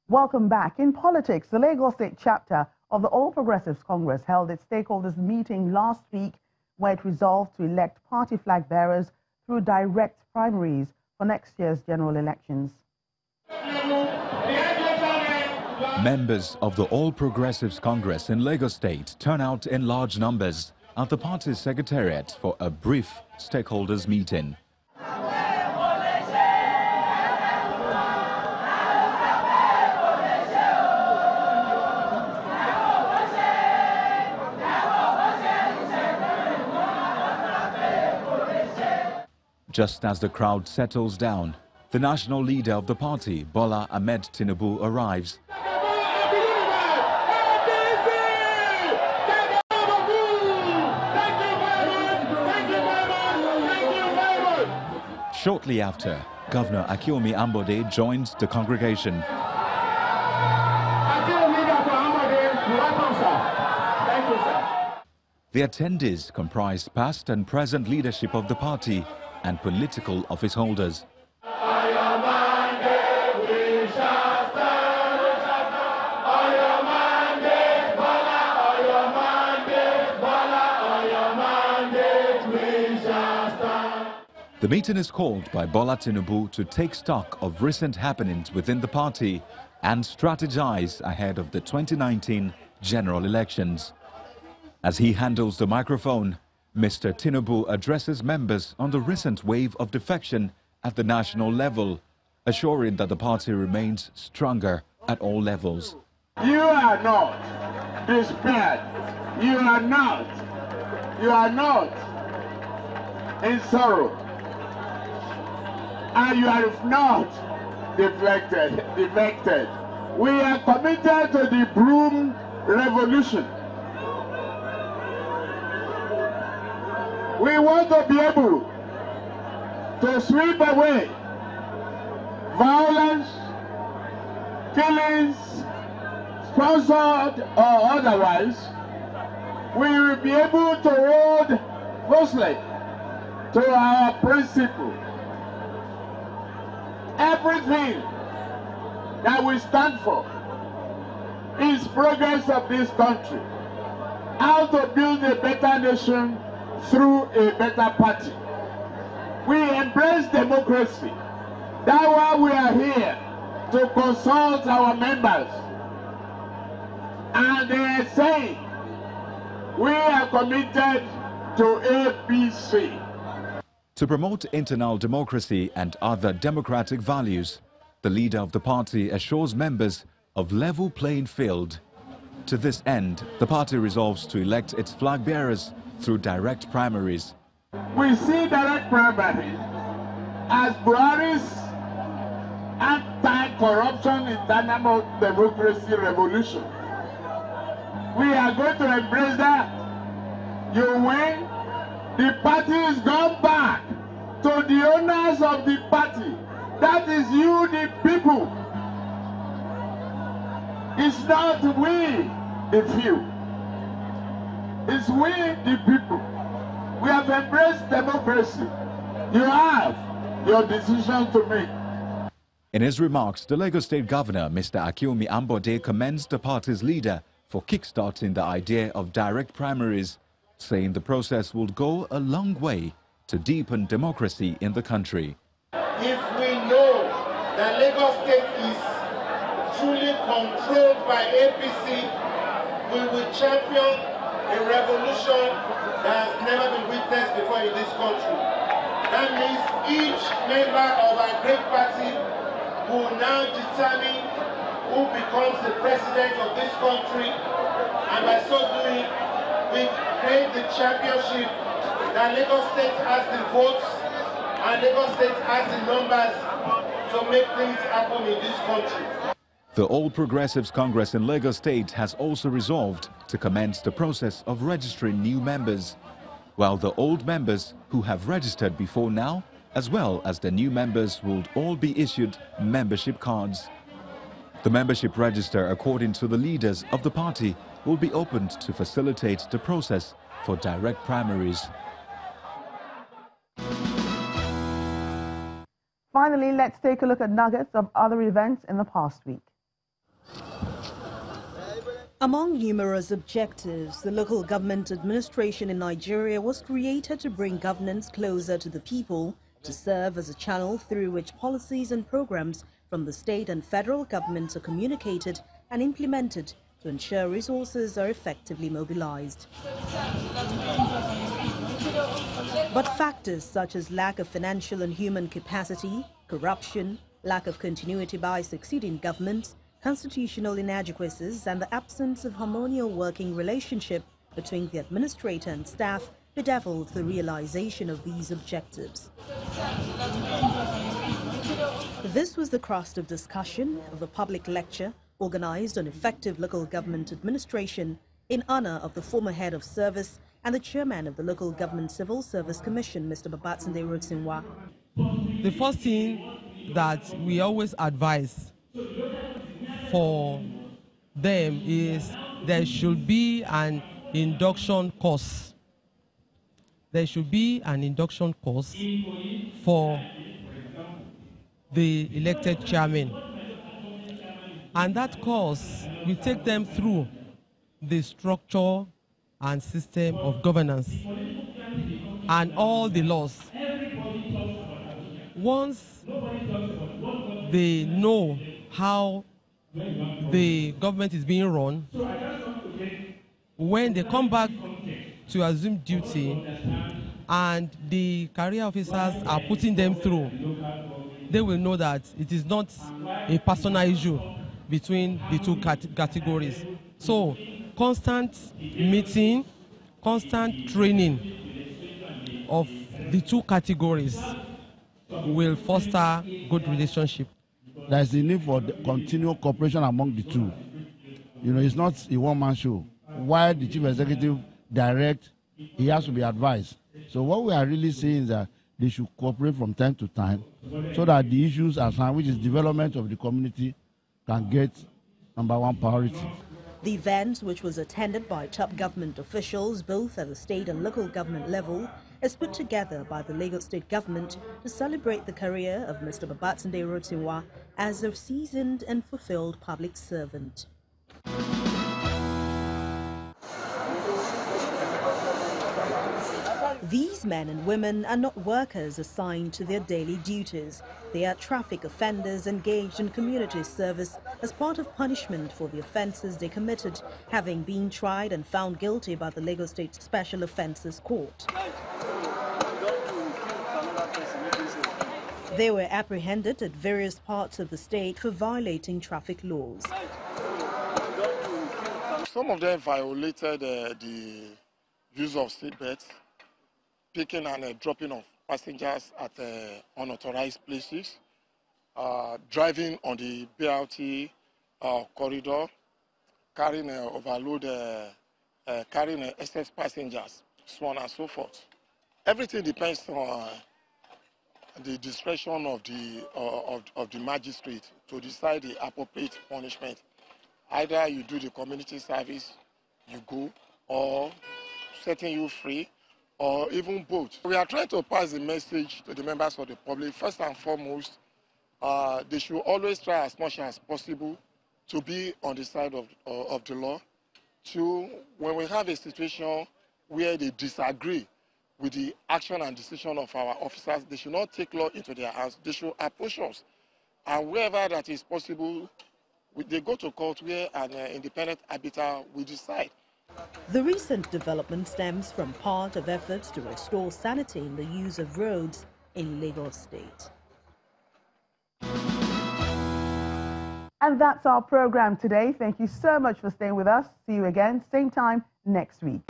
Welcome back. In politics, the Lagos State chapter of the All Progressives Congress held its stakeholders meeting last week where it resolved to elect party flag bearers through direct primaries for next year's general elections. Members of the All Progressives Congress in Lagos State turn out in large numbers at the party's secretariat for a brief stakeholders meeting. Just as the crowd settles down, the national leader of the party, Bola Ahmed Tinubu, arrives. Shortly after, Governor Akiomi Ambode joined the congregation. The attendees comprised past and present leadership of the party and political office holders. The meeting is called by Bola Tinubu to take stock of recent happenings within the party and strategize ahead of the 2019 general elections. As he handles the microphone, Mr. Tinubu addresses members on the recent wave of defection at the national level, assuring that the party remains stronger at all levels. You are not despaired. You are not in sorrow. And you are not defected. We are committed to the broom revolution. We want to be able to sweep away violence, killings, sponsored or otherwise. We will be able to hold closely to our principle. Everything that we stand for is progress of this country. How to build a better nation through a better party. We embrace democracy. That's why we are here to consult our members. And they are saying we are committed to APC. To promote internal democracy and other democratic values, the leader of the party assures members of level playing field. To this end, the party resolves to elect its flag bearers through direct primaries. We see direct primaries as Buhari's anti-corruption internal democracy revolution. We are going to embrace that. You win, the party is gone back to the owners of the party. That is you, the people. It's not we, the few. It's we, the people. We have embraced democracy. You have your decision to make. In his remarks, the Lagos State Governor, Mr. Akiomi Ambode, commends the party's leader for kickstarting the idea of direct primaries, saying the process will go a long way to deepen democracy in the country. If we know that Lagos State is truly controlled by APC, we will champion a revolution that has never been witnessed before in this country. That means each member of our great party will now determine who becomes the president of this country, and by so doing, we create the championship that Lagos State has the votes and Lagos State has the numbers to make things happen in this country. The All Progressives Congress in Lagos State has also resolved to commence the process of registering new members, while the old members who have registered before now, as well as the new members, will all be issued membership cards. The membership register, according to the leaders of the party, will be opened to facilitate the process for direct primaries. Finally, let's take a look at nuggets of other events in the past week. Among numerous objectives, the local government administration in Nigeria was created to bring governance closer to the people, to serve as a channel through which policies and programs from the state and federal governments are communicated and implemented to ensure resources are effectively mobilized. But factors such as lack of financial and human capacity, corruption, lack of continuity by succeeding governments, constitutional inadequacies and the absence of harmonious working relationship between the administrator and staff bedeviled the realization of these objectives. This was the crust of discussion of a public lecture organized on effective local government administration in honor of the former head of service and the chairman of the Local Government Civil Service Commission, Mr. Babatunde Rotsinwa. The first thing that we always advise for them is there should be an induction course. There should be an induction course for the elected chairman. And that course will take them through the structure and system of governance and all the laws. Once they know how the government is being run, when they come back to assume duty and the career officers are putting them through, they will know that it is not a personal issue between the two categories. So constant meeting, constant training of the two categories will foster good relationship. There is a need for the continual cooperation among the two. You know, it's not a one-man show. While the chief executive directs, he has to be advised. So what we are really saying is that they should cooperate from time to time so that the issues at hand, which is development of the community, can get #1 priority. The event, which was attended by top government officials both at the state and local government level, is put together by the Lagos State government to celebrate the career of Mr. Babatunde Rotsinwa as a seasoned and fulfilled public servant. These men and women are not workers assigned to their daily duties. They are traffic offenders engaged in community service as part of punishment for the offences they committed, having been tried and found guilty by the Lagos State Special Offences Court. They were apprehended at various parts of the state for violating traffic laws. Some of them violated the use of seatbelts, picking and dropping of passengers at unauthorized places, driving on the BRT corridor, carrying carrying excess passengers, so on and so forth. Everything depends on the discretion of the magistrate to decide the appropriate punishment. Either you do the community service, you go, or setting you free, or even both. We are trying to pass the message to the members of the public. First and foremost, they should always try as much as possible to be on the side of the law. Two, when we have a situation where they disagree with the action and decision of our officers, they should not take law into their hands. They should approach us. And wherever that is possible, they go to court where an independent arbiter will decide. The recent development stems from part of efforts to restore sanity in the use of roads in Lagos State. And that's our program today. Thank you so much for staying with us. See you again, same time next week.